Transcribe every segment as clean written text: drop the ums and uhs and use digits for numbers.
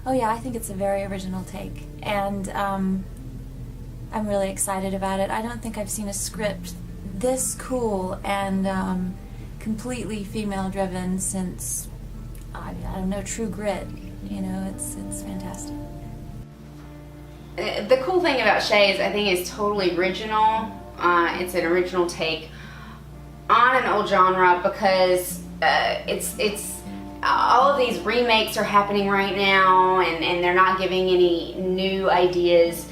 Oh yeah, I think it's a very original take, and I'm really excited about it. I don't think I've seen a script this cool and completely female-driven since, I don't know, True Grit. You know, it's fantastic. The cool thing about Shay is I think it's totally original. It's an original take on an old genre because it's all of these remakes are happening right now, and they're not giving any new ideas,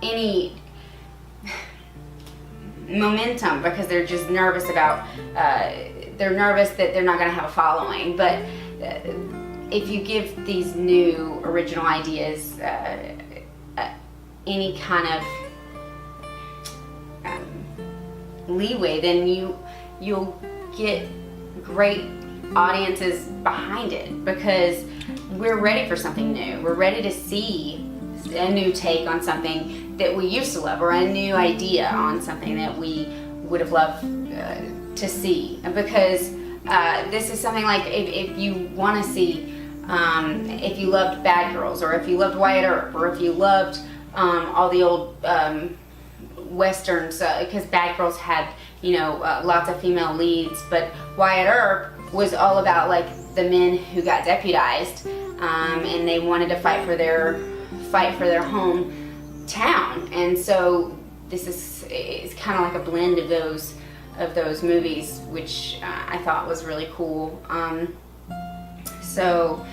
any momentum, because they're just nervous about, they're nervous that they're not going to have a following. But if you give these new original ideas any kind of leeway, then you'll get great audiences behind it, because we're ready for something new. We're ready to see a new take on something that we used to love, or a new idea on something that we would have loved to see. Because this is something like, if you want to see, if you loved Bad Girls, or if you loved Wyatt Earp, or if you loved all the old westerns, because Bad Girls had, you know, lots of female leads, but Wyatt Earp was all about like the men who got deputized, and they wanted to fight for their hometown. And so this is kind of like a blend of those movies, which I thought was really cool. So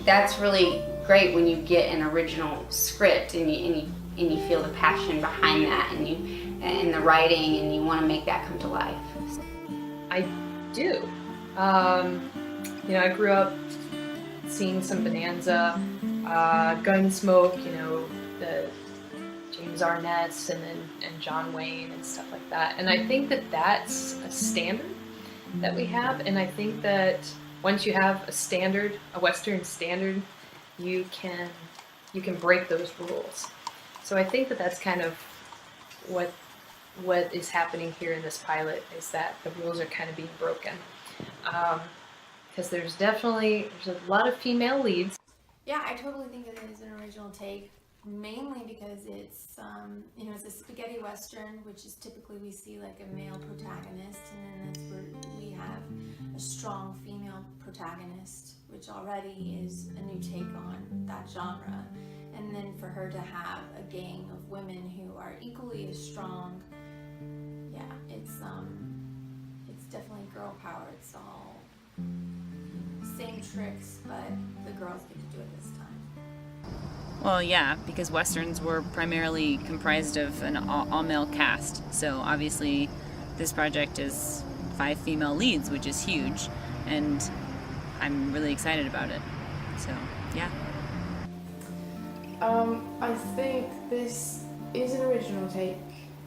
that's really great when you get an original script and you feel the passion behind that, and the writing, and you want to make that come to life. I do. You know, I grew up seeing some Bonanza, Gunsmoke, you know, the James Arnett's and John Wayne and stuff like that. And I think that that's a standard that we have. And I think that once you have a standard, a Western standard, you can break those rules. So I think that that's kind of what is happening here in this pilot, is that the rules are kind of being broken. Because there's a lot of female leads. Yeah, I totally think it is an original take, mainly because it's, you know, it's a spaghetti western, which is typically we see like a male protagonist, and then that's where we have a strong female protagonist, which already is a new take on that genre. And then for her to have a gang of women who are equally as strong, yeah, it's definitely girl power. It's all same tricks, but the girls get to do it this time. Well, yeah, because Westerns were primarily comprised of an all-male cast, so obviously this project is 5 female leads, which is huge, and I'm really excited about it. So, yeah. I think this is an original take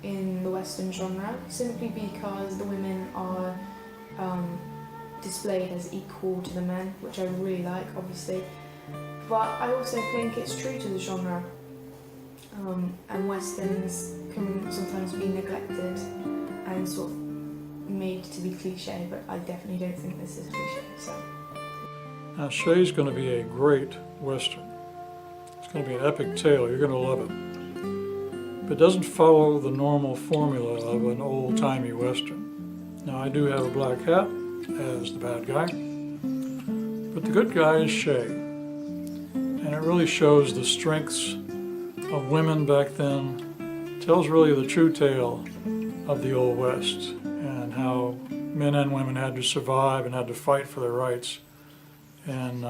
in the Western genre, simply because the women are displayed as equal to the men, which I really like, obviously. But I also think it's true to the genre, and Westerns can sometimes be neglected and sort of made to be cliche, but I definitely don't think this is cliche. So. Now, Shay's going to be a great Western. It's going to be an epic tale. You're going to love it. But it doesn't follow the normal formula of an old-timey Western. Now, I do have a black hat as the bad guy, but the good guy is Shay. And it really shows the strengths of women back then. It tells really the true tale of the Old West and how men and women had to survive and had to fight for their rights and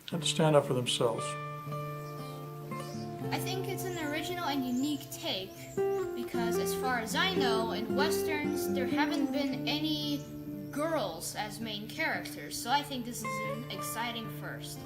had to stand up for themselves. I think it's an original and unique take because, as far as I know, in Westerns there haven't been any girls as main characters, so I think this is an exciting first.